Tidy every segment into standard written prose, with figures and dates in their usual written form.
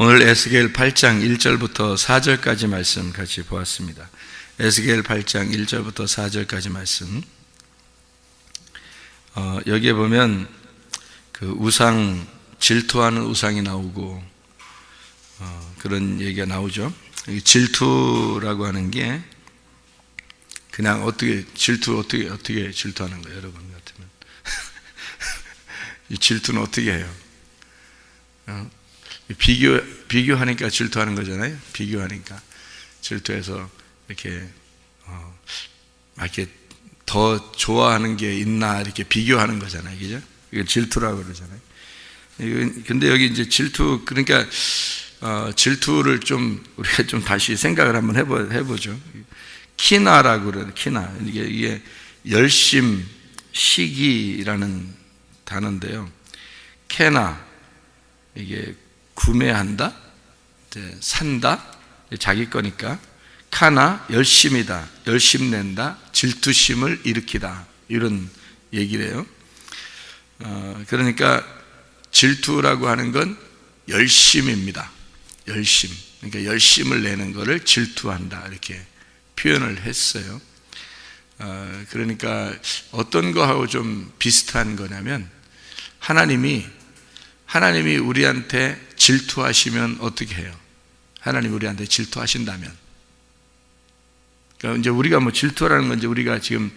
오늘 에스겔 8장 1절부터 4절까지 말씀 같이 보았습니다. 에스겔 8장 1절부터 4절까지 말씀. 여기에 보면 그 우상, 질투하는 우상이 나오고 그런 얘기가 나오죠. 질투라고 하는 게 그냥 어떻게 질투하는 거예요, 여러분 같으면. 이 질투는 어떻게 해요? 비교하니까 질투하는 거잖아요. 비교하니까 질투해서 이렇게 더 좋아하는 게 있나 이렇게 비교하는 거잖아요, 그죠? 이건 질투라고 그러잖아요. 근데 여기 이제 질투, 그러니까 질투를 좀 우리가 좀 다시 생각을 한번 해보죠. 키나라고 그래요. 키나, 이게 열심, 시기라는 단어인데요. 케나, 이게 구매한다, 산다, 자기 거니까. 카나, 열심이다, 열심낸다, 질투심을 일으키다, 이런 얘기를 해요. 그러니까 질투라고 하는 건 열심입니다. 열심, 그러니까 열심을 내는 것을 질투한다, 이렇게 표현을 했어요. 그러니까 어떤 거하고 좀 비슷한 거냐면 하나님이 우리한테 질투하시면 어떻게 해요? 하나님이 우리한테 질투하신다면, 그러니까 이제 우리가 뭐 질투라는 건 이제 우리가 지금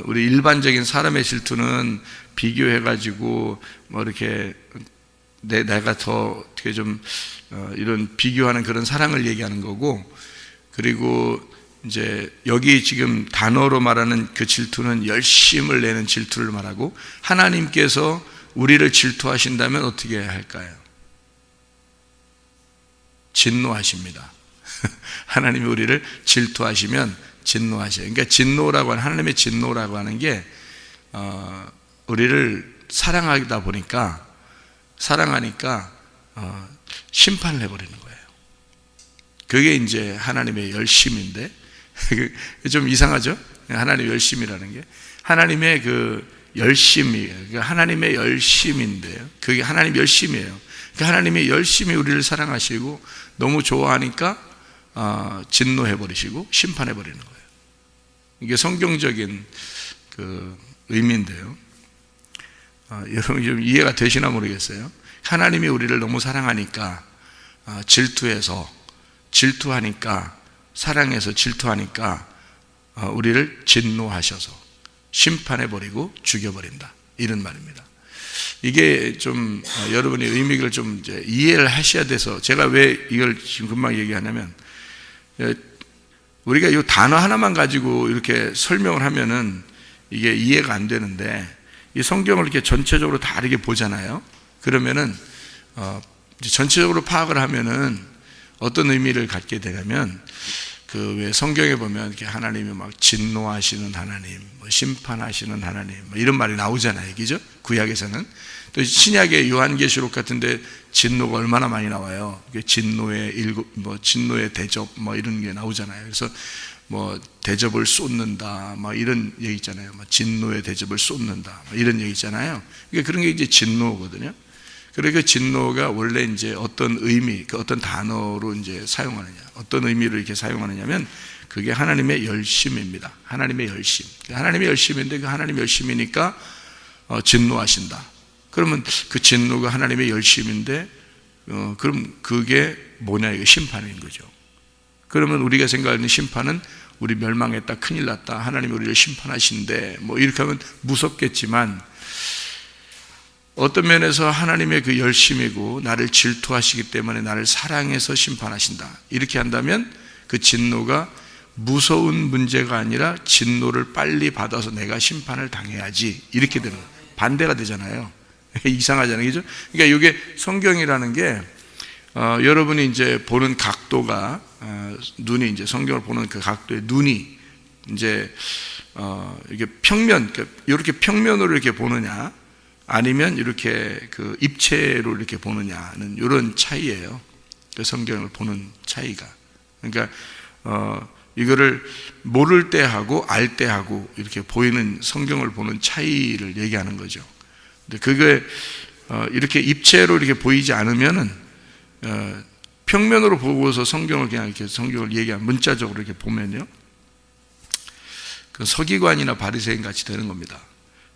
우리 일반적인 사람의 질투는 비교해가지고 뭐 이렇게 내가 더 어떻게 좀 이런 비교하는 그런 사랑을 얘기하는 거고, 그리고 이제 여기 지금 단어로 말하는 그 질투는 열심을 내는 질투를 말하고, 하나님께서 우리를 질투하신다면 어떻게 할까요? 진노하십니다. 하나님이 우리를 질투하시면 진노하셔요. 그러니까 진노라고 하는, 하나님의 진노라고 하는 게 우리를 사랑하다 보니까, 사랑하니까 심판을 해버리는 거예요. 그게 이제 하나님의 열심인데 좀 이상하죠? 하나님의 열심이라는 게 하나님의 그 열심이에요. 하나님의 열심인데요, 그게 하나님 열심이에요. 그 하나님의 열심히 우리를 사랑하시고 너무 좋아하니까 진노해버리시고 심판해버리는 거예요. 이게 성경적인 그 의미인데요. 여러분 좀 이해가 되시나 모르겠어요. 하나님이 우리를 너무 사랑하니까 질투하니까, 사랑해서 질투하니까 우리를 진노하셔서 심판해버리고 죽여버린다, 이런 말입니다. 이게 좀 여러분이 의미를 좀 이제 이해를 하셔야 돼서 제가 왜 이걸 지금 금방 얘기하냐면, 우리가 이 단어 하나만 가지고 이렇게 설명을 하면은 이게 이해가 안 되는데, 이 성경을 이렇게 전체적으로 다 이렇게 보잖아요. 그러면은 전체적으로 파악을 하면은 어떤 의미를 갖게 되냐면, 그 왜 성경에 보면 이렇게 하나님이 막 진노하시는 하나님, 뭐 심판하시는 하나님, 뭐 이런 말이 나오잖아요, 그죠? 구약에서는. 또 신약의 요한계시록 같은데 진노가 얼마나 많이 나와요. 진노의 대접, 뭐 이런 게 나오잖아요. 그래서 뭐 대접을 쏟는다, 막 이런 얘기 있잖아요. 뭐 진노의 대접을 쏟는다, 뭐 이런 얘기 있잖아요. 그러니까 그런 게 이제 진노거든요. 그러니까 진노가 원래 이제 어떤 의미, 어떤 단어로 이제 사용하느냐, 어떤 의미로 이렇게 사용하느냐면, 그게 하나님의 열심입니다. 하나님의 열심. 하나님의 열심인데, 그 하나님의 열심이니까 진노하신다. 그러면 그 진노가 하나님의 열심인데, 그럼 그게 뭐냐, 이거 심판인 거죠. 그러면 우리가 생각하는 심판은 우리 멸망했다, 큰일 났다, 하나님이 우리를 심판하신대, 뭐 이렇게 하면 무섭겠지만, 어떤 면에서 하나님의 그 열심이고 나를 질투하시기 때문에 나를 사랑해서 심판하신다, 이렇게 한다면 그 진노가 무서운 문제가 아니라 진노를 빨리 받아서 내가 심판을 당해야지, 이렇게 되는 거예요. 반대가 되잖아요. 이상하잖아요, 그죠? 그러니까 이게 성경이라는 게 여러분이 이제 보는 각도가, 눈이 이제 성경을 보는 그 각도의 눈이 이제 이게 평면, 그러니까 이렇게 평면으로 이렇게 보느냐, 아니면 이렇게 그 입체로 이렇게 보느냐는 이런 차이예요. 그 성경을 보는 차이가. 그러니까 이거를 모를 때 하고 알 때 하고 이렇게 보이는 성경을 보는 차이를 얘기하는 거죠. 근데 그게 이렇게 입체로 이렇게 보이지 않으면은 평면으로 보고서 성경을 그냥 이렇게 성경을 얘기하면 문자적으로 이렇게 보면요, 그 서기관이나 바리새인 같이 되는 겁니다.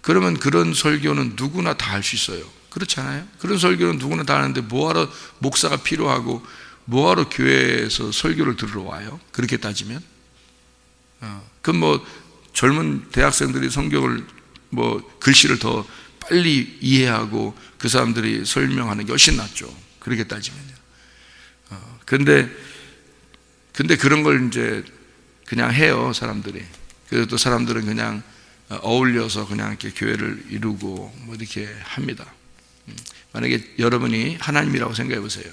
그러면 그런 설교는 누구나 다 할 수 있어요. 그렇잖아요. 그런 설교는 누구나 다 하는데 뭐하러 목사가 필요하고 뭐하러 교회에서 설교를 들으러 와요? 그렇게 따지면 그럼 뭐 젊은 대학생들이 성경을 뭐 글씨를 더 빨리 이해하고 그 사람들이 설명하는 게 훨씬 낫죠. 그렇게 따지면요. 근데 그런 걸 이제 그냥 해요, 사람들이. 그래서 또 사람들은 그냥 어울려서 그냥 이렇게 교회를 이루고 뭐 이렇게 합니다. 만약에 여러분이 하나님이라고 생각해 보세요.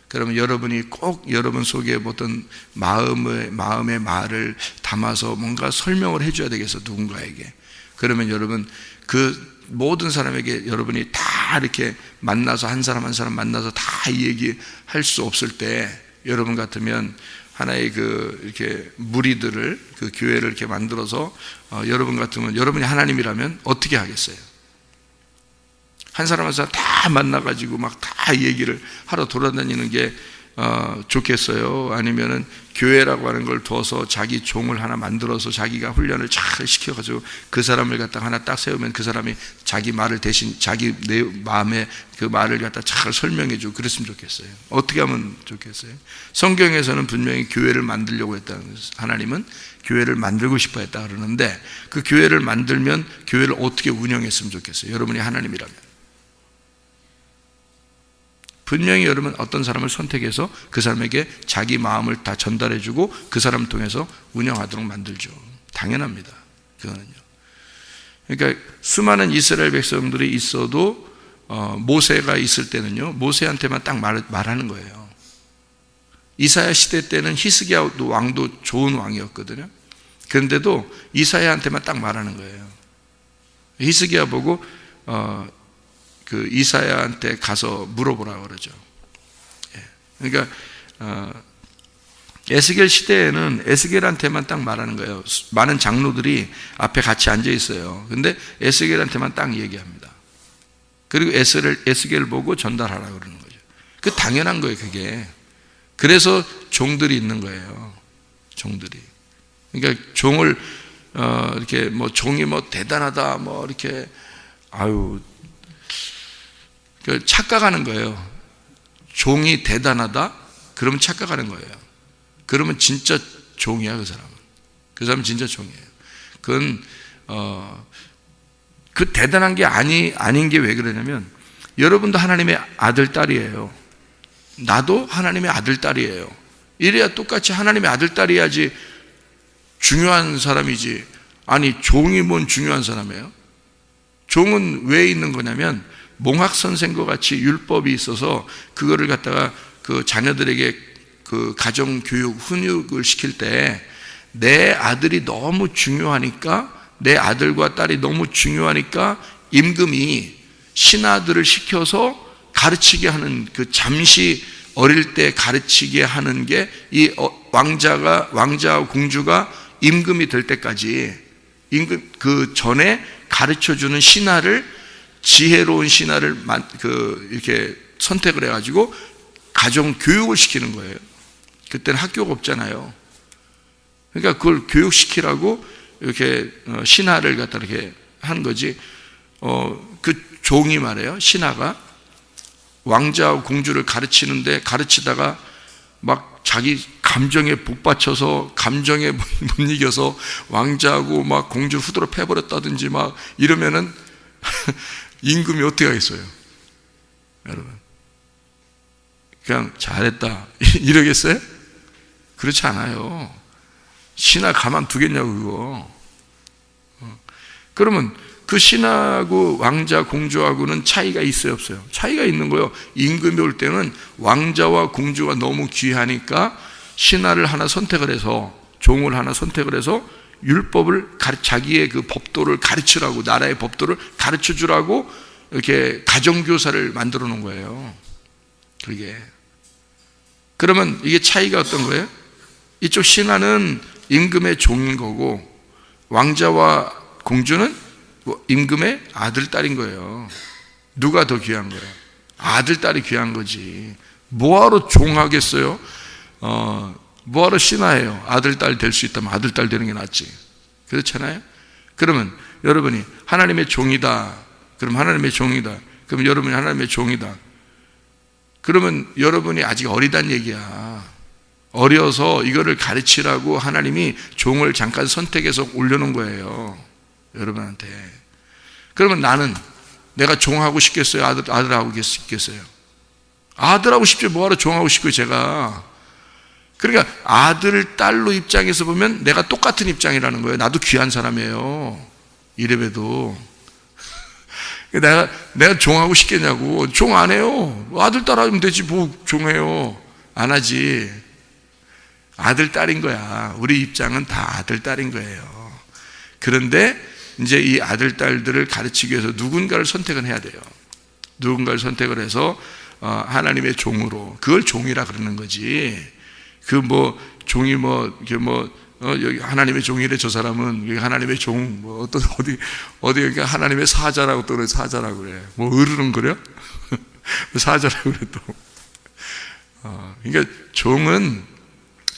그러면 여러분이 꼭 여러분 속에 어떤 마음의 말을 담아서 뭔가 설명을 해줘야 되겠어, 누군가에게. 그러면 여러분 그 모든 사람에게 여러분이 다 이렇게 만나서 한 사람 한 사람 만나서 다 이 얘기 할 수 없을 때, 여러분 같으면 하나의 이렇게 무리들을, 그 교회를 이렇게 만들어서 여러분 같으면, 여러분이 하나님이라면 어떻게 하겠어요? 한 사람 한 사람 다 만나가지고 막 다 얘기를 하러 돌아다니는 게 좋겠어요? 아니면은 교회라고 하는 걸 둬서 자기 종을 하나 만들어서 자기가 훈련을 잘 시켜가지고 그 사람을 갖다가 하나 딱 세우면 그 사람이 자기 말을 대신 자기 내 마음의 그 말을 갖다 잘 설명해주고 그랬으면 좋겠어요? 어떻게 하면 좋겠어요? 성경에서는 분명히 교회를 만들려고 했다는 거예요. 하나님은 교회를 만들고 싶어 했다 그러는데, 그 교회를 만들면 교회를 어떻게 운영했으면 좋겠어요? 여러분이 하나님이라면 분명히 여러분 어떤 사람을 선택해서 그 사람에게 자기 마음을 다 전달해주고 그 사람을 통해서 운영하도록 만들죠. 당연합니다. 그거는요. 그러니까 수많은 이스라엘 백성들이 있어도 모세가 있을 때는요, 모세한테만 딱 말하는 거예요. 이사야 시대 때는 히스기야 왕도 좋은 왕이었거든요. 그런데도 이사야한테만 딱 말하는 거예요. 히스기야 보고 그 이사야한테 가서 물어보라고 그러죠. 그러니까 에스겔 시대에는 에스겔한테만 딱 말하는 거예요. 많은 장로들이 앞에 같이 앉아 있어요. 근데 에스겔한테만 딱 얘기합니다. 그리고 에스겔 보고 전달하라고 그러는 거죠. 그 당연한 거예요, 그게. 그래서 종들이 있는 거예요. 종들이. 그러니까 종을 이렇게 뭐 종이 뭐 대단하다 뭐 이렇게 착각하는 거예요. 종이 대단하다? 그러면 착각하는 거예요. 그러면 진짜 종이야, 그 사람은. 그 사람은 진짜 종이에요. 그건 그 대단한 게 아닌 게 왜 그러냐면, 여러분도 하나님의 아들, 딸이에요. 나도 하나님의 아들, 딸이에요. 이래야 똑같이 하나님의 아들, 딸이야지 중요한 사람이지. 아니, 종이 뭔 중요한 사람이에요? 종은 왜 있는 거냐면, 몽학 선생과 같이 율법이 있어서 그거를 갖다가 그 자녀들에게 그 가정 교육, 훈육을 시킬 때 내 아들이 너무 중요하니까, 내 아들과 딸이 너무 중요하니까 임금이 신하들을 시켜서 가르치게 하는, 그 잠시 어릴 때 가르치게 하는 게 이 왕자와 공주가 임금이 될 때까지, 임금 그 전에 가르쳐주는 신하를, 지혜로운 신하를 이렇게 선택을 해가지고 가정 교육을 시키는 거예요. 그때는 학교가 없잖아요. 그러니까 그걸 교육시키라고 이렇게 신하를 갖다 이렇게 한 거지. 그 종이 말이에요. 신하가 왕자와 공주를 가르치다가 막 자기 감정에 북받쳐서 감정에 못 이겨서 왕자하고 막 공주를 후드로 패버렸다든지 막 이러면은 임금이 어떻게 하겠어요? 여러분, 그냥 잘했다 이러겠어요? 그렇지 않아요. 신하 가만두겠냐고 그거. 그러면 그 신하고 왕자 공주하고는 차이가 있어요, 없어요? 차이가 있는 거예요. 임금이 올 때는 왕자와 공주가 너무 귀하니까 신하를 하나 선택을 해서, 종을 하나 선택을 해서 율법을 자기의 그 법도를 가르치라고, 나라의 법도를 가르쳐 주라고 이렇게 가정교사를 만들어 놓은 거예요. 그게. 그러면 이게 차이가 어떤 거예요? 이쪽 신하는 임금의 종인 거고, 왕자와 공주는 임금의 아들, 딸인 거예요. 누가 더 귀한 거예요? 아들, 딸이 귀한 거지. 뭐하러 종하겠어요? 뭐하러 신하예요? 아들, 딸 될 수 있다면 아들, 딸 되는 게 낫지. 그렇잖아요? 그러면 여러분이 하나님의 종이다. 그럼 하나님의 종이다. 그럼 여러분이 하나님의 종이다. 그러면 여러분이 아직 어리단 얘기야. 어려서 이거를 가르치라고 하나님이 종을 잠깐 선택해서 올려놓은 거예요. 여러분한테. 그러면 나는 내가 종하고 싶겠어요? 아들하고 싶겠어요? 아들하고 싶지 뭐하러 종하고 싶고요, 제가. 그러니까 아들, 딸로 입장에서 보면 내가 똑같은 입장이라는 거예요. 나도 귀한 사람이에요. 이래봬도. 내가 종하고 싶겠냐고. 종 안 해요. 아들, 딸 하면 되지. 뭐 종해요. 안 하지. 아들, 딸인 거야. 우리 입장은 다 아들, 딸인 거예요. 그런데 이제 이 아들, 딸들을 가르치기 위해서 누군가를 선택은 해야 돼요. 누군가를 선택을 해서 하나님의 종으로. 그걸 종이라 그러는 거지. 종이 여기 하나님의 종이래, 저 사람은. 여기 하나님의 종, 어디, 그러니까 하나님의 사자라고 또 그래, 사자라고 그래. 으르렁거려? 사자라고 그래, 또. 그러니까 종은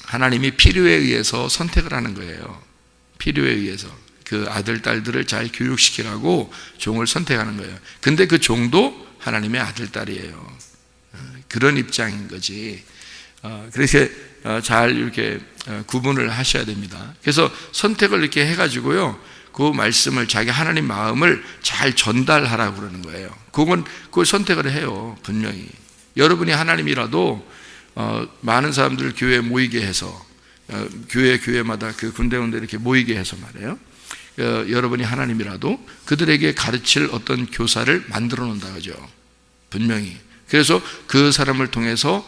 하나님이 필요에 의해서 선택을 하는 거예요. 필요에 의해서. 그 아들, 딸들을 잘 교육시키라고 종을 선택하는 거예요. 근데 그 종도 하나님의 아들, 딸이에요. 그런 입장인 거지. 그래서 잘 이렇게 구분을 하셔야 됩니다. 그래서 선택을 이렇게 해가지고요, 그 말씀을, 자기 하나님 마음을 잘 전달하라고 그러는 거예요. 그걸 선택을 해요, 분명히. 여러분이 하나님이라도 많은 사람들 교회에 모이게 해서, 교회마다 그 군데군데 이렇게 모이게 해서 말이에요, 여러분이 하나님이라도 그들에게 가르칠 어떤 교사를 만들어 놓는다 그죠, 분명히. 그래서 그 사람을 통해서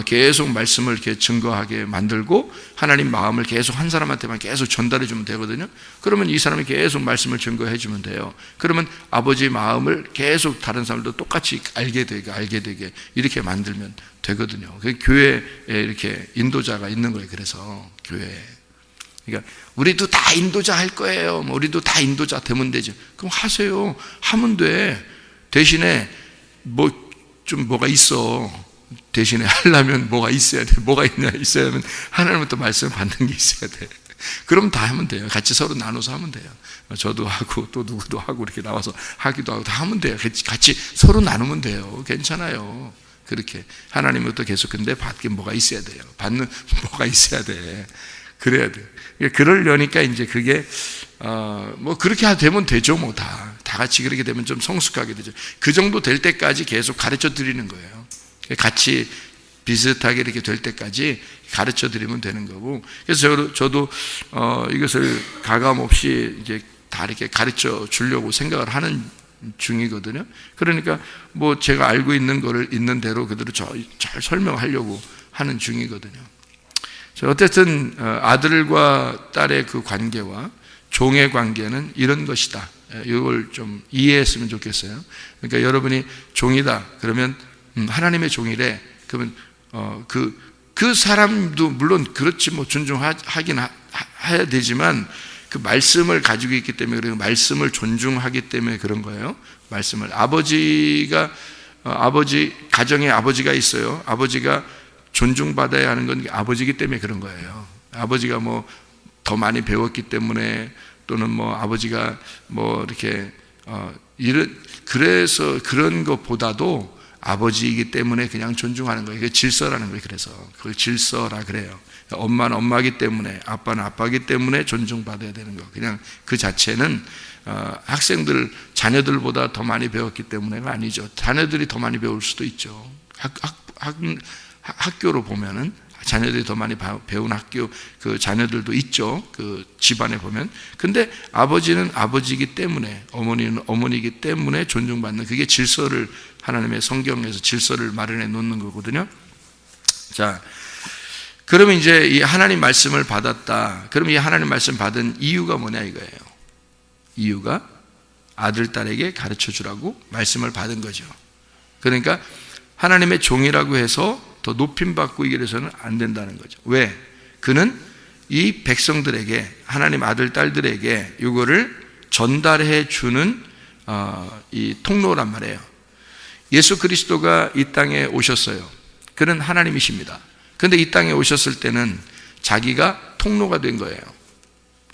계속 말씀을 이렇게 증거하게 만들고 하나님 마음을 계속 한 사람한테만 계속 전달해 주면 되거든요. 그러면 이 사람이 계속 말씀을 증거해 주면 돼요. 그러면 아버지 마음을 계속 다른 사람도 똑같이 알게 되게 이렇게 만들면 되거든요. 교회에 이렇게 인도자가 있는 거예요. 그래서 교회에. 그러니까 우리도 다 인도자 할 거예요. 우리도 다 인도자 되면 되죠. 그럼 하세요. 하면 돼. 대신에 뭐가 있어. 대신에 하려면 뭐가 있어야 돼. 뭐가 있어야면 하나님부터 말씀을 받는 게 있어야 돼. 그럼 다 하면 돼요. 같이 서로 나눠서 하면 돼요. 저도 하고 또 누구도 하고 이렇게 나와서 하기도 하고 다 하면 돼요. 같이 서로 나누면 돼요. 괜찮아요. 그렇게 하나님부터 계속. 근데 받긴 뭐가 있어야 돼요. 받는 뭐가 있어야 돼. 그래야 돼. 그러려니까 이제 그게 그렇게 되면 되죠. 다 같이 그렇게 되면 좀 성숙하게 되죠. 그 정도 될 때까지 계속 가르쳐 드리는 거예요. 같이 비슷하게 이렇게 될 때까지 가르쳐 드리면 되는 거고. 그래서 저도 이것을 가감 없이 이제 다 이렇게 가르쳐 주려고 생각을 하는 중이거든요. 그러니까 제가 알고 있는 거를 있는 대로 그대로 잘 설명하려고 하는 중이거든요. 어쨌든 아들과 딸의 그 관계와 종의 관계는 이런 것이다. 이걸 좀 이해했으면 좋겠어요. 그러니까 여러분이 종이다 그러면 하나님의 종이래. 그러면 그 사람도 물론 그렇지 존중하긴 해야 되지만 그 말씀을 가지고 있기 때문에, 그리고 말씀을 존중하기 때문에 그런 거예요. 말씀을 가정에 아버지가 있어요. 아버지가 존중받아야 하는 건 아버지이기 때문에 그런 거예요. 아버지가 더 많이 배웠기 때문에, 또는 아버지가 이렇게 그래서 그런 것보다도 아버지이기 때문에 그냥 존중하는 거예요. 그게 질서라는 거예요. 그래서 그걸 질서라 그래요. 엄마는 엄마이기 때문에, 아빠는 아빠이기 때문에 존중받아야 되는 거. 그냥 그 자체는 학생들, 자녀들보다 더 많이 배웠기 때문에가 아니죠. 자녀들이 더 많이 배울 수도 있죠. 학교로 보면은 자녀들이 더 많이 배운 학교 그 자녀들도 있죠. 그 집안에 보면. 근데 아버지는 아버지이기 때문에, 어머니는 어머니이기 때문에 존중받는, 그게 질서를, 하나님의 성경에서 질서를 마련해 놓는 거거든요. 자, 그러면 이제 이 하나님 말씀을 받았다. 그럼 이 하나님 말씀 받은 이유가 뭐냐 이거예요. 이유가 아들, 딸에게 가르쳐 주라고 말씀을 받은 거죠. 그러니까 하나님의 종이라고 해서 더 높임받고 이래서는 안 된다는 거죠. 왜? 그는 이 백성들에게, 하나님 아들, 딸들에게 이거를 전달해 주는 이 통로란 말이에요. 예수 그리스도가 이 땅에 오셨어요. 그는 하나님이십니다. 그런데 이 땅에 오셨을 때는 자기가 통로가 된 거예요.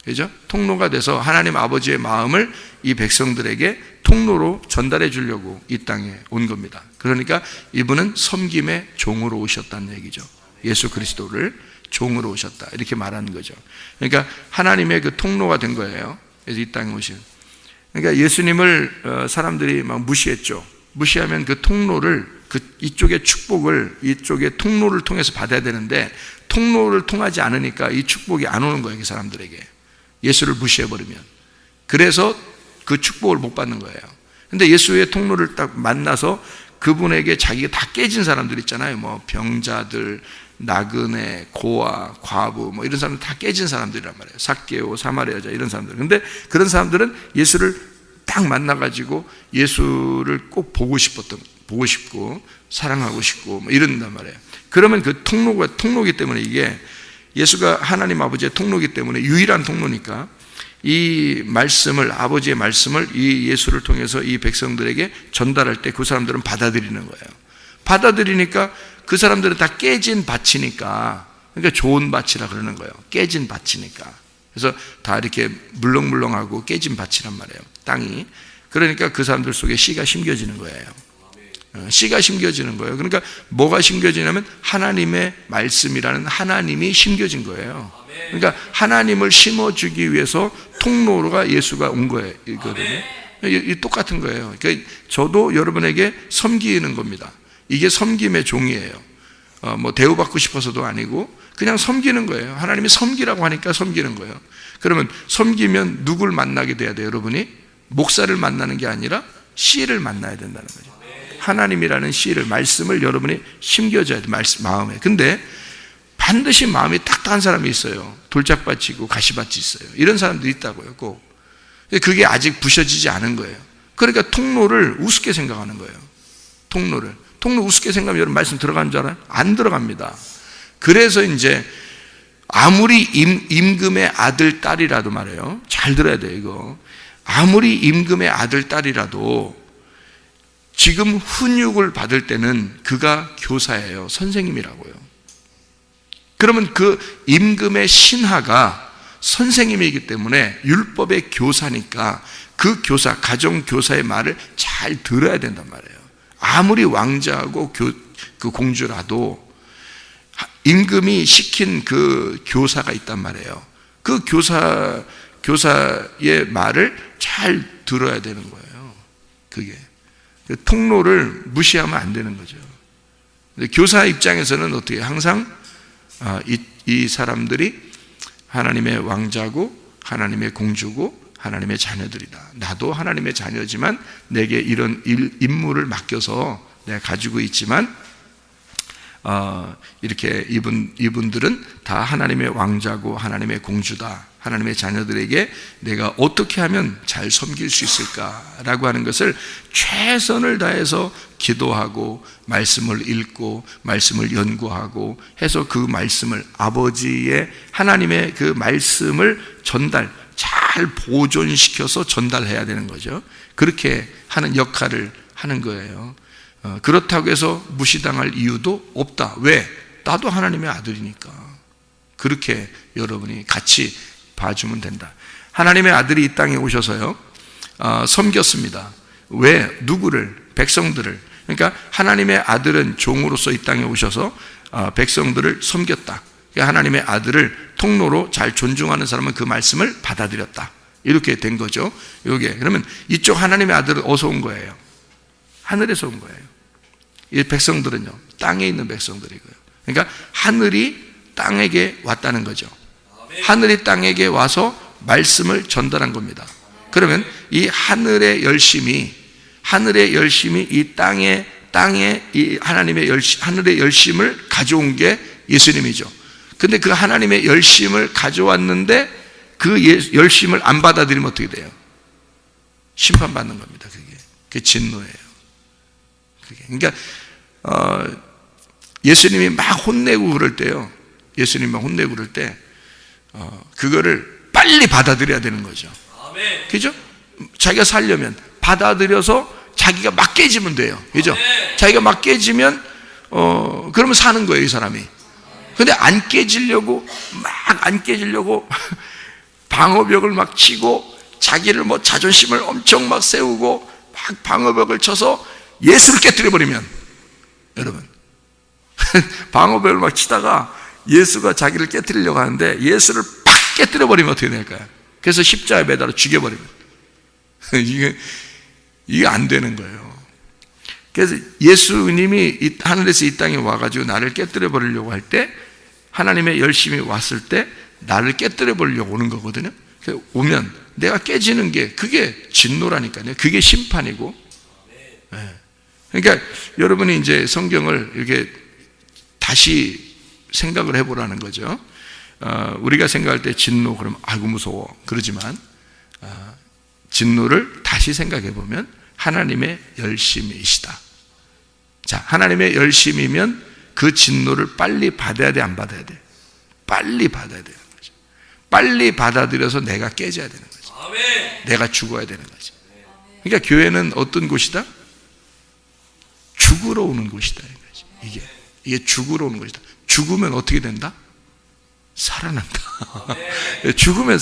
그죠? 통로가 돼서 하나님 아버지의 마음을 이 백성들에게 통로로 전달해 주려고 이 땅에 온 겁니다. 그러니까 이분은 섬김의 종으로 오셨다는 얘기죠. 예수 그리스도를 종으로 오셨다, 이렇게 말하는 거죠. 그러니까 하나님의 그 통로가 된 거예요. 그래서 이 땅에 오신. 그러니까 예수님을 사람들이 막 무시했죠. 무시하면 그 통로를, 이쪽의 축복을 이쪽의 통로를 통해서 받아야 되는데 통로를 통하지 않으니까 이 축복이 안 오는 거예요, 이 사람들에게. 예수를 무시해버리면. 그래서 그 축복을 못 받는 거예요. 근데 예수의 통로를 딱 만나서 그분에게 자기가 다 깨진 사람들 있잖아요. 뭐 병자들, 나그네, 고아, 과부, 뭐 이런 사람들 다 깨진 사람들이란 말이에요. 삭개오, 사마리아 여자, 이런 사람들. 근데 그런 사람들은 예수를 딱 만나가지고 예수를 꼭 보고 싶고 사랑하고 싶고 뭐 이런단 말이에요. 그러면 그 통로기 때문에, 이게 예수가 하나님 아버지의 통로기 때문에 유일한 통로니까 이 말씀을, 아버지의 말씀을 이 예수를 통해서 이 백성들에게 전달할 때 그 사람들은 받아들이는 거예요. 받아들이니까 그 사람들은 다 깨진 밭이니까, 그러니까 좋은 밭이라 그러는 거예요. 깨진 밭이니까. 그래서 다 이렇게 물렁물렁하고 깨진 밭이란 말이에요, 땅이. 그러니까 그 사람들 속에 씨가 심겨지는 거예요. 씨가 심겨지는 거예요. 그러니까 뭐가 심겨지냐면 하나님의 말씀이라는 하나님이 심겨진 거예요. 그러니까 하나님을 심어주기 위해서 통로가 예수가 온 거거든요. 똑같은 거예요. 그러니까 저도 여러분에게 섬기는 겁니다. 이게 섬김의 종이에요. 뭐 대우받고 싶어서도 아니고 그냥 섬기는 거예요. 하나님이 섬기라고 하니까 섬기는 거예요. 그러면 섬기면 누굴 만나게 돼야 돼요, 여러분이? 목사를 만나는 게 아니라 씨를 만나야 된다는 거죠. 하나님이라는 씨를, 말씀을 여러분이 심겨줘야 돼요, 마음에. 근데 반드시 마음이 딱딱한 사람이 있어요. 돌짝밭이 있고 가시밭이 있어요. 이런 사람들이 있다고요, 꼭. 그게 아직 부셔지지 않은 거예요. 그러니까 통로를 우습게 생각하는 거예요. 통로 우습게 생각하면 여러분 말씀 들어가는 줄 알아요? 안 들어갑니다. 그래서 이제 아무리 임금의 아들, 딸이라도 말이에요. 잘 들어야 돼요, 이거. 아무리 임금의 아들, 딸이라도 지금 훈육을 받을 때는 그가 교사예요, 선생님이라고요. 그러면 그 임금의 신하가 선생님이기 때문에 율법의 교사니까 그 교사, 가정교사의 말을 잘 들어야 된단 말이에요. 아무리 왕자하고 그 공주라도 임금이 시킨 그 교사가 있단 말이에요. 그 교사의 말을 잘 들어야 되는 거예요. 그게 통로를 무시하면 안 되는 거죠. 교사 입장에서는 어떻게 항상 이 사람들이 하나님의 왕자고 하나님의 공주고 하나님의 자녀들이다. 나도 하나님의 자녀지만 내게 이런 임무를 맡겨서 내가 가지고 있지만 이렇게 이분들은 다 하나님의 왕자고 하나님의 공주다. 하나님의 자녀들에게 내가 어떻게 하면 잘 섬길 수 있을까라고 하는 것을 최선을 다해서 기도하고 말씀을 읽고 말씀을 연구하고 해서 그 말씀을, 아버지의 하나님의 그 말씀을 잘 보존시켜서 전달해야 되는 거죠. 그렇게 하는 역할을 하는 거예요. 그렇다고 해서 무시당할 이유도 없다. 왜? 나도 하나님의 아들이니까. 그렇게 여러분이 같이 봐주면 된다. 하나님의 아들이 이 땅에 오셔서요, 섬겼습니다. 왜? 누구를? 백성들을. 그러니까 하나님의 아들은 종으로서 이 땅에 오셔서 백성들을 섬겼다. 하나님의 아들을 통로로 잘 존중하는 사람은 그 말씀을 받아들였다. 이렇게 된 거죠. 이게 그러면 이쪽 하나님의 아들은 어디서 온 거예요? 하늘에서 온 거예요. 이 백성들은요, 땅에 있는 백성들이고요. 그러니까 하늘이 땅에게 왔다는 거죠. 하늘이 땅에게 와서 말씀을 전달한 겁니다. 그러면 이 하늘의 열심이 이 땅에 이 하나님의 하늘의 열심을 가져온 게 예수님이죠. 근데 그 하나님의 열심을 가져왔는데 그 열심을 안 받아들이면 어떻게 돼요? 심판받는 겁니다. 그게 진노예요. 그러니까 예수님이 막 혼내고 그럴 때요. 예수님이 막 혼내고 그럴 때 그거를 빨리 받아들여야 되는 거죠. 그죠? 자기가 살려면 받아들여서 자기가 막 깨지면 돼요. 그죠? 자기가 막 깨지면 그러면 사는 거예요, 이 사람이. 근데 안 깨지려고 방어벽을 막 치고 자기를 자존심을 엄청 막 세우고 막 방어벽을 쳐서 예수를 깨뜨려 버리면, 여러분 방어벽을 막 치다가 예수가 자기를 깨뜨리려고 하는데 예수를 팍 깨뜨려 버리면 어떻게 될까요? 그래서 십자가에 매달아 죽여버리면 이게 안 되는 거예요. 그래서 예수님이 하늘에서 이 땅에 와가지고 나를 깨뜨려 버리려고 할 때, 하나님의 열심이 왔을 때 나를 깨뜨려 버리려고 오는 거거든요. 그래서 오면 내가 깨지는 게 그게 진노라니까요. 그게 심판이고. 네. 그러니까 여러분이 이제 성경을 이렇게 다시 생각을 해보라는 거죠. 우리가 생각할 때 진노 그러면 아이고 무서워 그러지만, 진노를 다시 생각해 보면 하나님의 열심이시다. 자, 하나님의 열심이면 그 진노를 빨리 받아야 돼, 안 받아야 돼? 빨리 받아야 되는 거죠. 빨리 받아들여서 내가 깨져야 되는 거죠. 내가 죽어야 되는 거죠. 그러니까 교회는 어떤 곳이다? 죽으러 오는 곳이다. 이게 죽으러 오는 것이다. 죽으면 어떻게 된다? 살아난다. 죽으면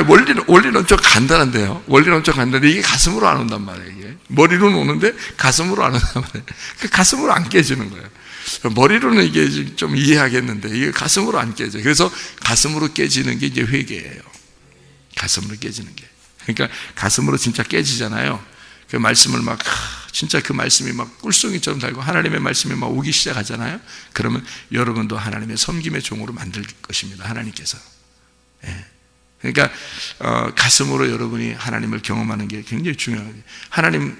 원리는 엄청 간단한데요. 원리는 엄청 간단한데 이게 가슴으로 안 온단 말이에요. 이게. 머리로는 오는데 가슴으로 안 온단 말이에요. 가슴으로 안 깨지는 거예요. 머리로는 이게 좀 이해하겠는데 이게 가슴으로 안 깨져요. 그래서 가슴으로 깨지는 게 이제 회개예요. 가슴으로 깨지는 게. 그러니까 가슴으로 진짜 깨지잖아요. 그 말씀을 진짜 그 말씀이 꿀송이처럼 달고 하나님의 말씀이 오기 시작하잖아요. 그러면 여러분도 하나님의 섬김의 종으로 만들 것입니다. 하나님께서. 예. 그러니까 가슴으로 여러분이 하나님을 경험하는 게 굉장히 중요해요. 하나님,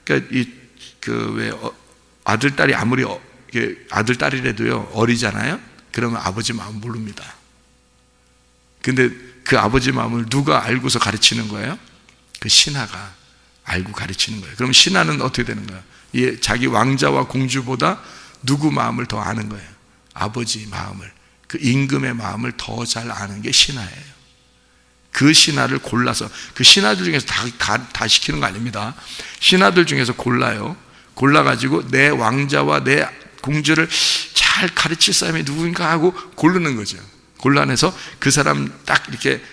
그러니까 왜 아들 딸이 아무리 아들 딸이라도요 어리잖아요. 그러면 아버지 마음 모릅니다. 근데 그 아버지 마음을 누가 알고서 가르치는 거예요? 그 신하가 알고 가르치는 거예요. 그럼 신하는 어떻게 되는 거예요? 자기 왕자와 공주보다 누구 마음을 더 아는 거예요? 아버지 마음을, 그 임금의 마음을 더 잘 아는 게 신하예요. 그 신하를 골라서, 그 신하들 중에서 다 시키는 거 아닙니다. 신하들 중에서 골라가지고 내 왕자와 내 공주를 잘 가르칠 사람이 누구인가 하고 고르는 거죠. 골라내서 그 사람 딱 이렇게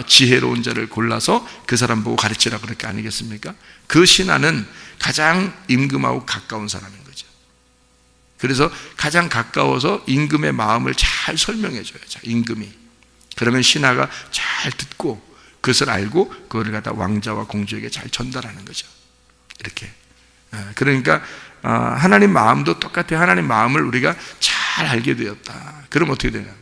지혜로운 자를 골라서 그 사람 보고 가르치라 그럴 게 아니겠습니까? 그 신하는 가장 임금하고 가까운 사람인 거죠. 그래서 가장 가까워서 임금의 마음을 잘 설명해 줘요. 임금이. 그러면 신하가 잘 듣고 그것을 알고 그걸 갖다 왕자와 공주에게 잘 전달하는 거죠. 이렇게. 그러니까 하나님 마음도 똑같아요. 하나님 마음을 우리가 잘 알게 되었다. 그럼 어떻게 되냐?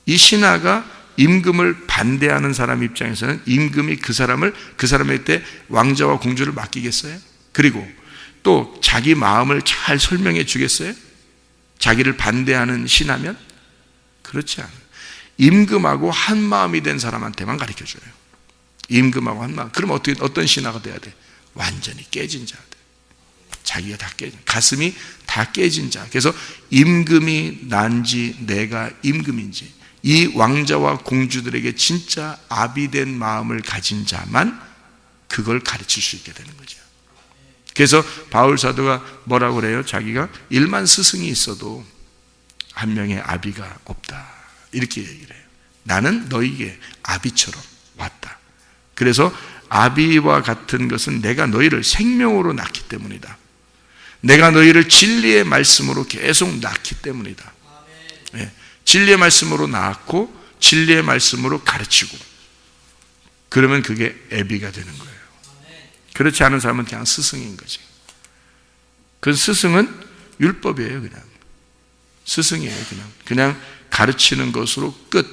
이 신하가 임금을 반대하는 사람 입장에서는 임금이 그 사람에게 왕자와 공주를 맡기겠어요? 그리고 또 자기 마음을 잘 설명해 주겠어요? 자기를 반대하는 신하면? 그렇지 않아요. 임금하고 한 마음이 된 사람한테만 가르쳐 줘요. 임금하고 한 마음. 그럼 어떤 신하가 돼야 돼? 완전히 깨진 자가 돼. 자기가 다 깨진, 가슴이 다 깨진 자. 그래서 임금이 난지 내가 임금인지, 이 왕자와 공주들에게 진짜 아비된 마음을 가진 자만 그걸 가르칠 수 있게 되는 거죠. 그래서 바울 사도가 뭐라고 그래요? 자기가 1만 스승이 있어도 한 명의 아비가 없다, 이렇게 얘기를 해요. 나는 너희에게 아비처럼 왔다. 그래서 아비와 같은 것은 내가 너희를 생명으로 낳기 때문이다. 내가 너희를 진리의 말씀으로 계속 낳기 때문이다. 네. 진리의 말씀으로 낳았고 진리의 말씀으로 가르치고, 그러면 그게 애비가 되는 거예요. 그렇지 않은 사람은 그냥 스승인 거지. 그 스승은 율법이에요. 그냥 스승이에요. 그냥 가르치는 것으로 끝.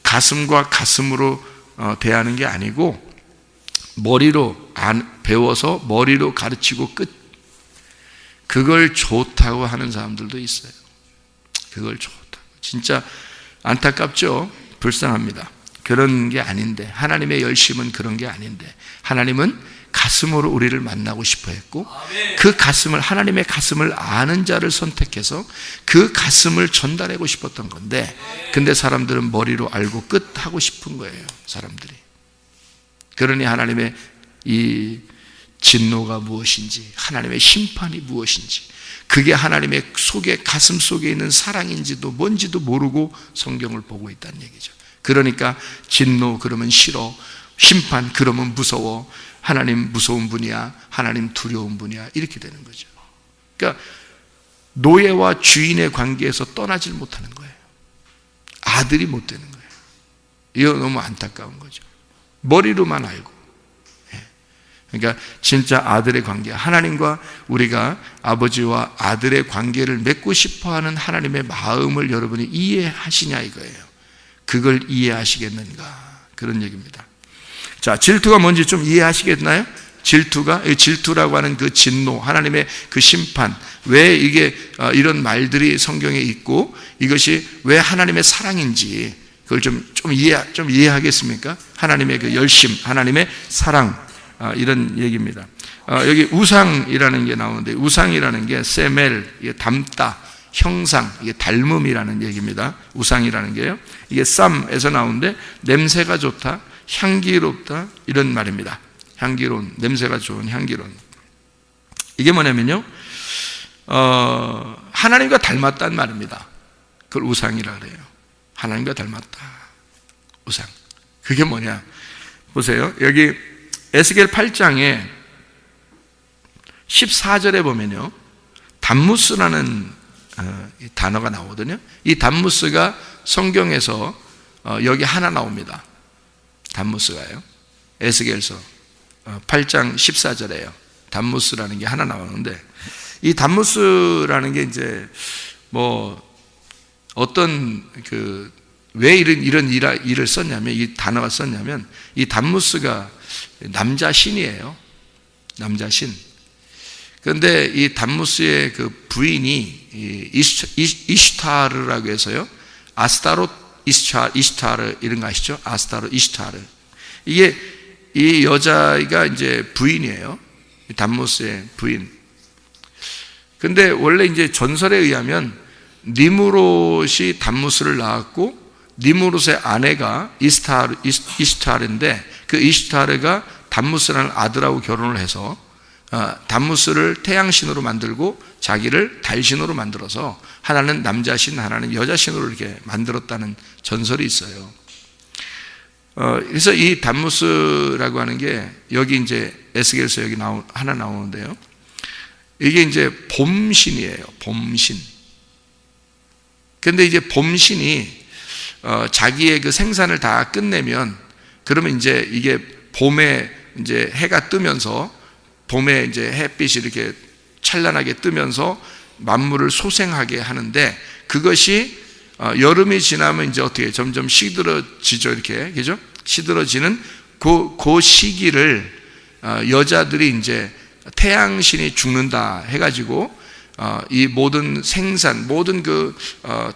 가슴과 가슴으로 대하는 게 아니고 머리로 배워서 머리로 가르치고 끝. 그걸 좋다고 하는 사람들도 있어요. 그걸 좋다고. 진짜 안타깝죠? 불쌍합니다. 그런 게 아닌데, 하나님의 열심은 그런 게 아닌데, 하나님은 가슴으로 우리를 만나고 싶어 했고, 그 가슴을, 하나님의 가슴을 아는 자를 선택해서 그 가슴을 전달하고 싶었던 건데, 근데 사람들은 머리로 알고 끝 하고 싶은 거예요. 사람들이. 그러니 하나님의 이 진노가 무엇인지, 하나님의 심판이 무엇인지, 그게 하나님의 속에, 가슴 속에 있는 사랑인지도 뭔지도 모르고 성경을 보고 있다는 얘기죠. 그러니까 진노 그러면 싫어, 심판 그러면 무서워, 하나님 무서운 분이야, 하나님 두려운 분이야, 이렇게 되는 거죠. 그러니까 노예와 주인의 관계에서 떠나질 못하는 거예요. 아들이 못 되는 거예요. 이거 너무 안타까운 거죠. 머리로만 알고. 그러니까 진짜 아들의 관계, 하나님과 우리가 아버지와 아들의 관계를 맺고 싶어하는 하나님의 마음을 여러분이 이해하시냐 이거예요. 그걸 이해하시겠는가, 그런 얘기입니다. 자, 질투가 뭔지 좀 이해하시겠나요? 질투라고 하는 그 진노, 하나님의 그 심판, 왜 이게 이런 말들이 성경에 있고 이것이 왜 하나님의 사랑인지 그걸 좀 이해하겠습니까? 하나님의 그 열심, 하나님의 사랑, 이런 얘기입니다. 여기 우상이라는 게 나오는데, 우상이라는 게 세멜, 이게 닮다, 형상, 이게 닮음이라는 얘기입니다. 우상이라는 게요. 이게 쌈에서 나오는데 냄새가 좋다, 향기롭다, 이런 말입니다. 향기로운, 냄새가 좋은 향기로운. 이게 뭐냐면요, 하나님과 닮았다는 말입니다. 그걸 우상이라 그래요. 하나님과 닮았다, 우상. 그게 뭐냐? 보세요. 여기 에스겔 8장에 14절에 보면요, 담무스라는 단어가 나오거든요. 이 담무스가 성경에서 여기 하나 나옵니다. 담무스가요. 에스겔서 8장 14절에요. 담무스라는 게 하나 나오는데, 이 담무스라는 게 이제 뭐 어떤 왜 이런 일을 썼냐면, 이 단어가 썼냐면, 이 담무스가 남자 신이에요. 남자 신. 그런데 이 담무스의 그 부인이 이슈타르라고 해서요, 아스타롯 이슈타르 이런 거 아시죠? 아스타롯 이슈타르. 이게 이 여자가 이제 부인이에요. 담무스의 부인. 근데 원래 이제 전설에 의하면 니무롯이 담무스를 낳았고, 니무롯의 아내가 이슈타르인데, 그 이슈타르가 담무스라는 아들하고 결혼을 해서 담무스를 태양신으로 만들고 자기를 달신으로 만들어서, 하나는 남자신, 하나는 여자신으로 이렇게 만들었다는 전설이 있어요. 그래서 이 담무스라고 하는 게 여기 이제 에스겔서 여기 하나 나오는데요, 이게 이제 봄신이에요. 봄신. 근데 이제 봄신이 자기의 그 생산을 다 끝내면, 그러면 이제 이게 봄에 이제 해가 뜨면서, 봄에 이제 햇빛이 이렇게 찬란하게 뜨면서 만물을 소생하게 하는데, 그것이 여름이 지나면 이제 어떻게 점점 시들어지죠, 이렇게, 그죠? 시들어지는 그 시기를 여자들이 이제 태양신이 죽는다 해가지고 이 모든 생산, 모든 그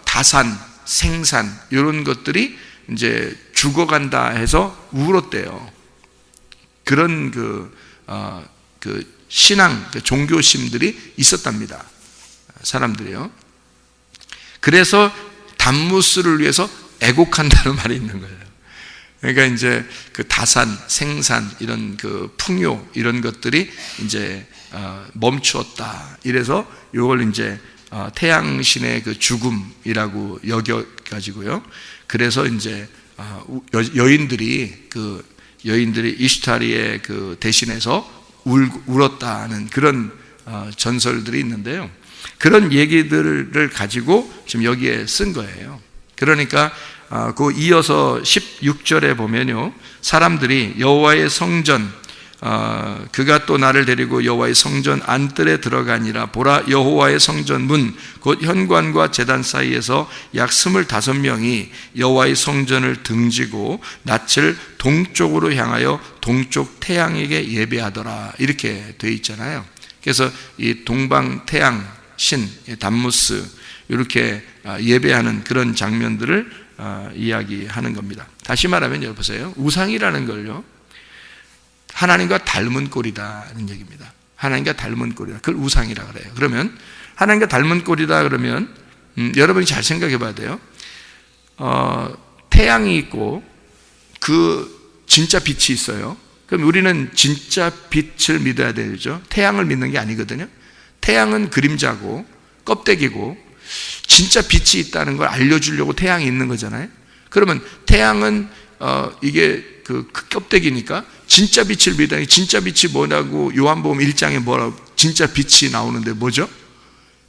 다산, 생산 이런 것들이 이제 죽어간다 해서 울었대요. 그런 그 신앙, 그 종교심들이 있었답니다. 사람들이요. 그래서 담무스를 위해서 애곡한다는 말이 있는 거예요. 그러니까 이제 그 다산, 생산, 이런 그 풍요, 이런 것들이 이제 멈추었다. 이래서 이걸 이제 태양신의 그 죽음이라고 여겨가지고요. 그래서 이제 여인들이 이슈타르의 그 대신해서 울었다는 그런 전설들이 있는데요. 그런 얘기들을 가지고 지금 여기에 쓴 거예요. 그러니까 그 이어서 16절에 보면요, 사람들이 여호와의 성전, 그가 또 나를 데리고 여호와의 성전 안뜰에 들어가니라. 보라, 여호와의 성전 문 곧 현관과 제단 사이에서 약 25명이 여호와의 성전을 등지고 낯을 동쪽으로 향하여 동쪽 태양에게 예배하더라. 이렇게 되어 있잖아요. 그래서 이 동방 태양 신 담무스, 이렇게 예배하는 그런 장면들을 이야기하는 겁니다. 다시 말하면 여보세요, 우상이라는 걸요, 하나님과 닮은 꼴이다는 얘기입니다. 하나님과 닮은 꼴이다. 그걸 우상이라 그래요. 그러면 하나님과 닮은 꼴이다 그러면 여러분이 잘 생각해 봐야 돼요. 태양이 있고 그 진짜 빛이 있어요. 그럼 우리는 진짜 빛을 믿어야 되죠. 태양을 믿는 게 아니거든요. 태양은 그림자고 껍데기고 진짜 빛이 있다는 걸 알려주려고 태양이 있는 거잖아요. 그러면 태양은 이게 그 껍데기니까 진짜 빛을 믿어야, 진짜 빛이 뭐냐고 요한복음 1장에 뭐라고 진짜 빛이 나오는데 뭐죠?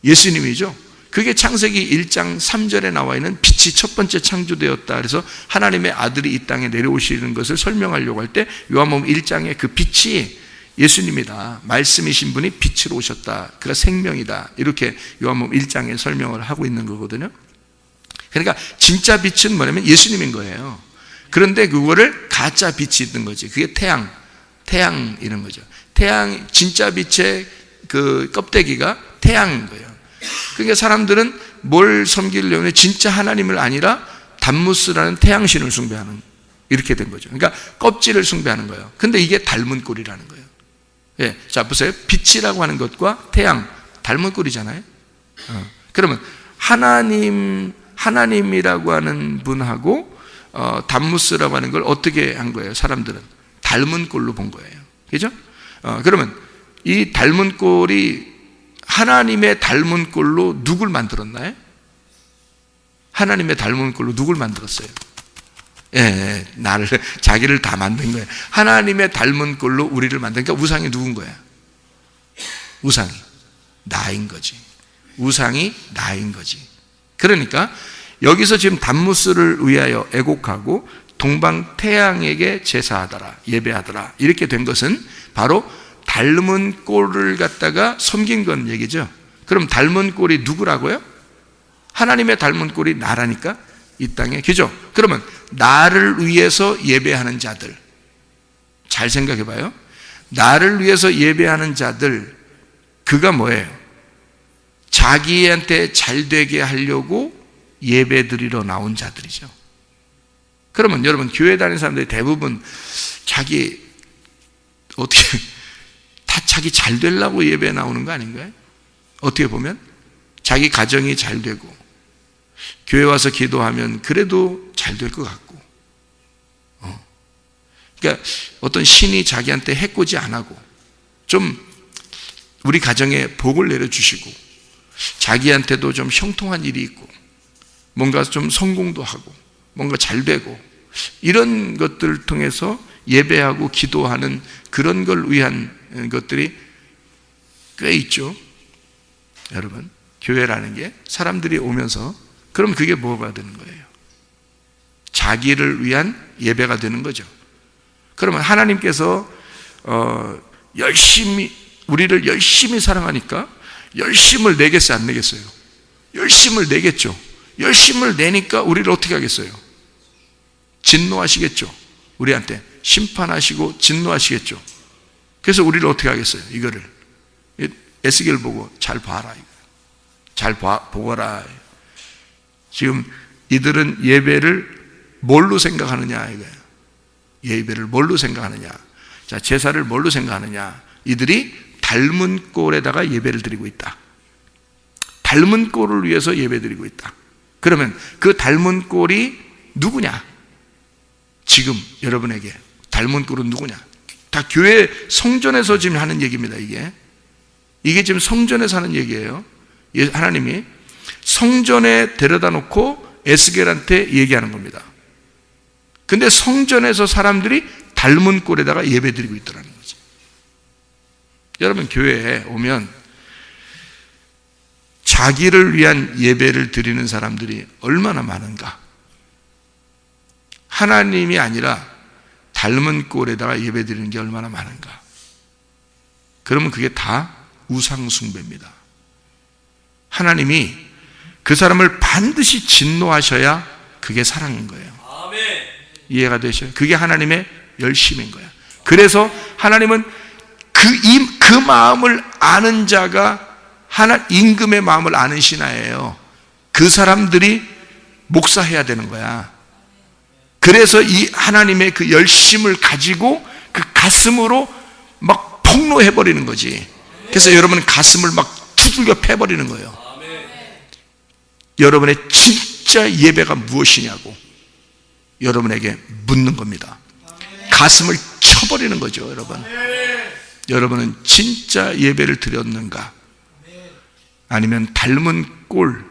예수님이죠. 그게 창세기 1장 3절에 나와 있는 빛이 첫 번째 창조되었다. 그래서 하나님의 아들이 이 땅에 내려오시는 것을 설명하려고 할 때 요한복음 1장에 그 빛이 예수님이다. 말씀이신 분이 빛으로 오셨다. 그가 생명이다. 이렇게 요한복음 1장에 설명을 하고 있는 거거든요. 그러니까 진짜 빛은 뭐냐면 예수님인 거예요. 그런데 그거를 가짜 빛이 있는 거지. 그게 태양 이런 거죠. 태양, 진짜 빛의 그 껍데기가 태양인 거예요. 그러니까 사람들은 뭘 섬기려면 진짜 하나님을 아니라 담무스라는 태양신을 숭배하는, 이렇게 된 거죠. 그러니까 껍질을 숭배하는 거예요. 근데 이게 닮은 꼴이라는 거예요. 예, 자 보세요. 빛이라고 하는 것과 태양 닮은 꼴이잖아요. 그러면 하나님이라고 하는 분하고 담무스라고 하는 걸 어떻게 한 거예요? 사람들은 닮은 꼴로 본 거예요. 그죠? 그러면 이 닮은 꼴이 하나님의 닮은 꼴로 누굴 만들었나요? 하나님의 닮은 꼴로 누굴 만들었어요? 예, 자기를 다 만든 거예요. 하나님의 닮은 꼴로 우리를 만드니까 우상이 누군 거야? 우상이 나인 거지. 우상이 나인 거지. 그러니까 여기서 지금 담무스를 위하여 애곡하고 동방 태양에게 제사하더라, 예배하더라 이렇게 된 것은 바로 닮은 꼴을 갖다가 섬긴 건 얘기죠. 그럼 닮은 꼴이 누구라고요? 하나님의 닮은 꼴이 나라니까 이 땅에. 그죠? 그러면 나를 위해서 예배하는 자들, 잘 생각해 봐요. 나를 위해서 예배하는 자들, 그가 뭐예요? 자기한테 잘 되게 하려고 예배 드리러 나온 자들이죠. 그러면 여러분 교회 다니는 사람들이 대부분 자기 어떻게 다 자기 잘 되려고 예배에 나오는 거 아닌가요? 어떻게 보면 자기 가정이 잘 되고 교회 와서 기도하면 그래도 잘 될 것 같고, 그러니까 어떤 신이 자기한테 해코지 안 하고 좀 우리 가정에 복을 내려주시고 자기한테도 좀 형통한 일이 있고 뭔가 좀 성공도 하고 뭔가 잘 되고 이런 것들을 통해서 예배하고 기도하는 그런 걸 위한 것들이 꽤 있죠. 여러분 교회라는 게 사람들이 오면서 그럼 그게 뭐가 되는 거예요? 자기를 위한 예배가 되는 거죠. 그러면 하나님께서 우리를 열심히 사랑하니까 열심을 내겠어요, 안 내겠어요? 열심을 내겠죠. 열심을 내니까 우리를 어떻게 하겠어요? 진노하시겠죠. 우리한테 심판하시고 진노하시겠죠. 그래서 우리를 어떻게 하겠어요? 이거를 에스겔 보고 잘 봐라, 잘 보거라. 지금 이들은 예배를 뭘로 생각하느냐 이거예요. 예배를 뭘로 생각하느냐? 자, 제사를 뭘로 생각하느냐? 이들이 닮은 꼴에다가 예배를 드리고 있다. 닮은 꼴을 위해서 예배드리고 있다. 그러면 그 닮은 꼴이 누구냐? 지금 여러분에게 닮은 꼴은 누구냐? 다 교회 성전에서 지금 하는 얘기입니다. 이게 지금 성전에서 하는 얘기예요. 하나님이 성전에 데려다 놓고 에스겔한테 얘기하는 겁니다. 근데 성전에서 사람들이 닮은 꼴에다가 예배드리고 있더라는 거죠. 여러분 교회에 오면 자기를 위한 예배를 드리는 사람들이 얼마나 많은가? 하나님이 아니라 닮은 꼴에다가 예배 드리는 게 얼마나 많은가? 그러면 그게 다 우상 숭배입니다. 하나님이 그 사람을 반드시 진노하셔야 그게 사랑인 거예요. 아멘. 이해가 되셔요? 그게 하나님의 열심인 거야. 그래서 하나님은 그 마음을 아는 자가 임금의 마음을 아는 신하예요. 그 사람들이 목사해야 되는 거야. 그래서 이 하나님의 그 열심을 가지고 그 가슴으로 막 폭로해버리는 거지. 그래서 여러분은 가슴을 막 두들겨 패버리는 거예요. 여러분의 진짜 예배가 무엇이냐고 여러분에게 묻는 겁니다. 가슴을 쳐버리는 거죠, 여러분. 여러분은 진짜 예배를 드렸는가? 아니면 닮은 꼴,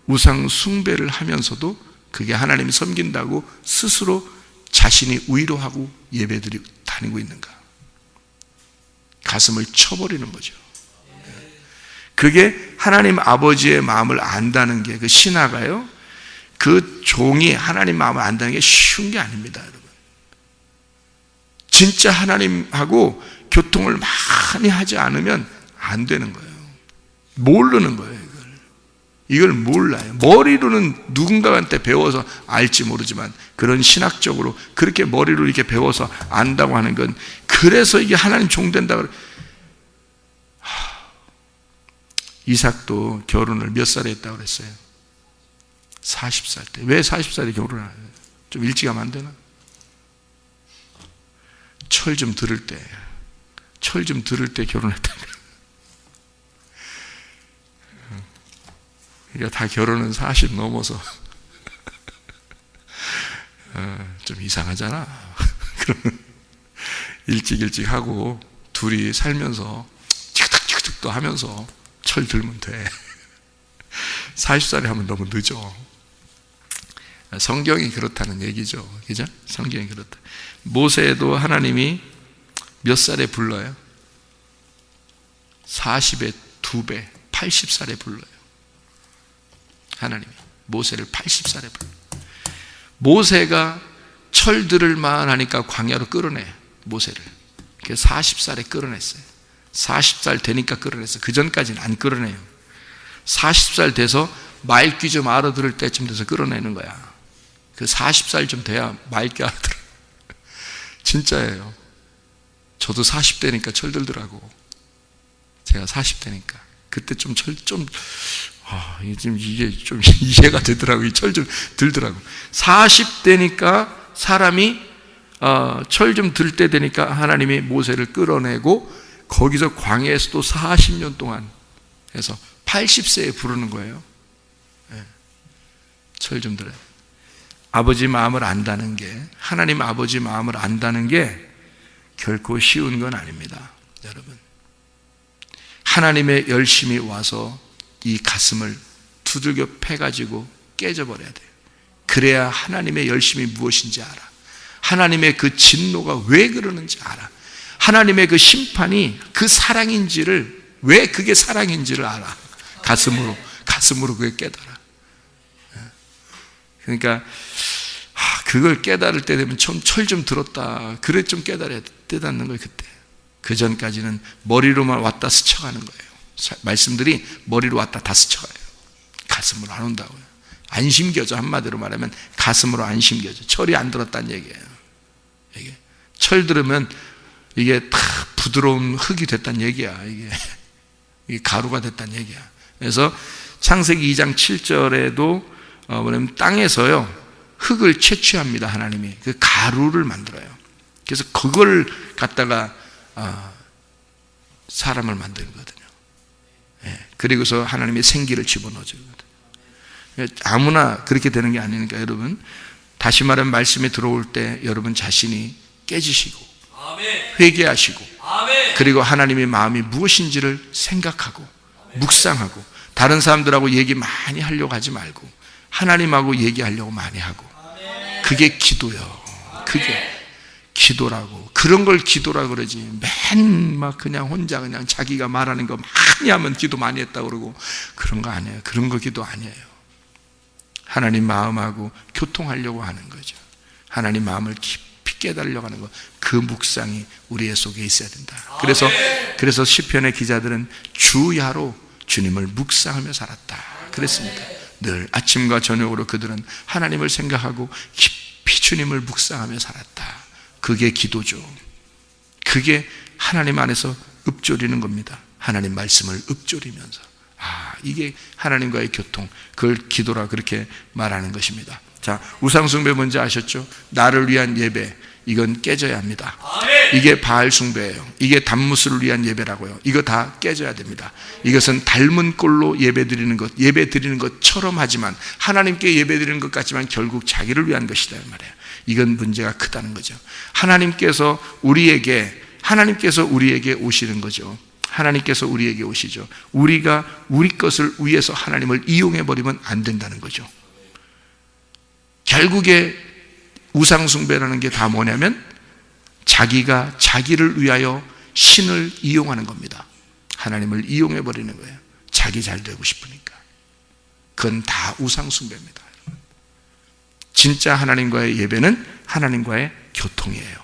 우상 숭배를 하면서도 그게 하나님이 섬긴다고 스스로 자신이 위로하고 예배드리고 다니고 있는가? 가슴을 쳐버리는 거죠. 그게 하나님 아버지의 마음을 안다는 게, 그 신하가요, 그 종이 하나님 마음을 안다는 게 쉬운 게 아닙니다, 여러분. 진짜 하나님하고 교통을 많이 하지 않으면 안 되는 거예요. 모르는 거예요, 이걸 몰라요. 머리로는 누군가한테 배워서 알지 모르지만, 그런 신학적으로 그렇게 머리로 이렇게 배워서 안다고 하는 건, 그래서 이게 하나님 종 된다고. 이삭도 결혼을 몇 살에 했다고 그랬어요? 40살 때. 왜 40살에 결혼을 해요? 좀 일찍 하면 안 되나? 철 좀 들을 때 결혼했다. 그러니까 다 결혼은 40 넘어서 좀 이상하잖아. 그러면 일찍 하고 둘이 살면서 치크닥치크닥도 하면서 철 들면 돼. 40살에 하면 너무 늦어. 성경이 그렇다는 얘기죠. 그죠? 성경이 그렇다. 모세도 하나님이 몇 살에 불러요? 40의 2배, 80살에 불러요. 하나님이 모세를 80살에 불러요. 모세가 철 들을 만하니까 광야로 끌어내, 모세를. 그래서 40살에 끌어냈어요. 40살 되니까 끌어냈어요. 그 전까지는 안 끌어내요. 40살 돼서 맑기 좀 알아들을 때쯤 돼서 끌어내는 거야. 그 40살 좀 돼야 맑게 알아들어. 진짜예요. 저도 40대니까 철 들더라고. 제가 40대니까. 그때 좀 이게 좀 이해가 되더라고요. 철 좀 들더라고. 40대니까 사람이 철 좀 들 때 되니까 하나님이 모세를 끌어내고, 거기서 광야에서 또 40년 동안 해서 80세에 부르는 거예요. 네. 철 좀 들어요. 아버지 마음을 안다는 게, 하나님 아버지 마음을 안다는 게 결코 쉬운 건 아닙니다, 여러분. 하나님의 열심이 와서 이 가슴을 두들겨 패가지고 깨져버려야 돼요. 그래야 하나님의 열심이 무엇인지 알아. 하나님의 그 진노가 왜 그러는지 알아. 하나님의 그 심판이 그 사랑인지를, 왜 그게 사랑인지를 알아. 가슴으로 그게 깨달아. 그러니까 그걸 깨달을 때 되면 철 좀 들었다, 그래 좀 깨닫는 거예요. 그때. 그 전까지는 머리로만 왔다 스쳐가는 거예요. 말씀들이 머리로 왔다 다 스쳐가요. 가슴으로 안 온다고요. 안 심겨져. 한마디로 말하면 가슴으로 안 심겨져. 철이 안 들었다는 얘기예요. 이게 철 들으면 이게 다 부드러운 흙이 됐다는 얘기야. 이게 가루가 됐다는 얘기야. 그래서 창세기 2장 7절에도 뭐냐면 땅에서요 흙을 채취합니다. 하나님이 그 가루를 만들어요. 그래서 그걸 갖다가 사람을 만드는 거거든요. 그리고서 하나님의 생기를 집어넣어주거든요. 아무나 그렇게 되는 게 아니니까 여러분, 다시 말하면 말씀에 들어올 때 여러분 자신이 깨지시고 회개하시고, 그리고 하나님의 마음이 무엇인지를 생각하고 묵상하고, 다른 사람들하고 얘기 많이 하려고 하지 말고 하나님하고 얘기하려고 많이 하고, 그게 기도요. 그게 기도라고. 그런 걸 기도라고 그러지. 맨 막 그냥 혼자 그냥 자기가 말하는 거 많이 하면 기도 많이 했다고 그러고, 그런 거 아니에요. 그런 거 기도 아니에요. 하나님 마음하고 교통하려고 하는 거죠. 하나님 마음을 깊이 깨달으려고 하는 거, 그 묵상이 우리의 속에 있어야 된다. 그래서 시편의 기자들은 주야로 주님을 묵상하며 살았다 그랬습니다. 늘 아침과 저녁으로 그들은 하나님을 생각하고 깊이 주님을 묵상하며 살았다. 그게 기도죠. 그게 하나님 안에서 읊조리는 겁니다. 하나님 말씀을 읊조리면서 이게 하나님과의 교통, 그걸 기도라 그렇게 말하는 것입니다. 자, 우상숭배 뭔지 아셨죠? 나를 위한 예배, 이건 깨져야 합니다. 이게 바알 숭배예요. 이게 단무스를 위한 예배라고요. 이거 다 깨져야 됩니다. 이것은 닮은 꼴로 예배드리는 것, 예배드리는 것처럼 하지만 하나님께 예배드리는 것 같지만 결국 자기를 위한 것이다 말이에요. 이건 문제가 크다는 거죠. 하나님께서 우리에게 오시는 거죠. 하나님께서 우리에게 오시죠. 우리가 우리 것을 위해서 하나님을 이용해버리면 안 된다는 거죠. 결국에 우상숭배라는 게 다 뭐냐면 자기가 자기를 위하여 신을 이용하는 겁니다. 하나님을 이용해버리는 거예요. 자기 잘 되고 싶으니까. 그건 다 우상숭배입니다. 진짜 하나님과의 예배는 하나님과의 교통이에요.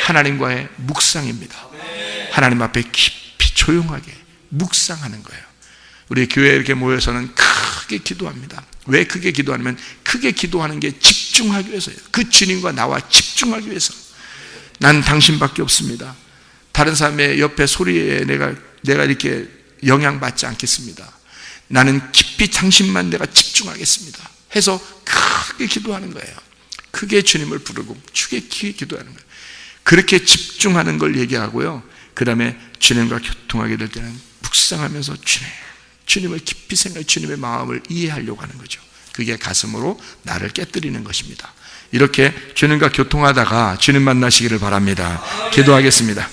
하나님과의 묵상입니다. 하나님 앞에 깊이 조용하게 묵상하는 거예요. 우리 교회에 이렇게 모여서는 크게 기도합니다. 왜 크게 기도하냐면 크게 기도하는 게 집중하기 위해서예요. 그 주님과 나와 집중하기 위해서. 난 당신밖에 없습니다. 다른 사람의 옆에 소리에 내가 이렇게 영향받지 않겠습니다. 나는 깊이 당신만 내가 집중하겠습니다 해서 크게 기도하는 거예요. 크게 주님을 부르고 크게 기도하는 거예요. 그렇게 집중하는 걸 얘기하고요. 그 다음에 주님과 교통하게 될 때는 묵상하면서 주님을 깊이 생각해 주님의 마음을 이해하려고 하는 거죠. 그게 가슴으로 나를 깨뜨리는 것입니다. 이렇게 주님과 교통하다가 주님 만나시기를 바랍니다. 기도하겠습니다.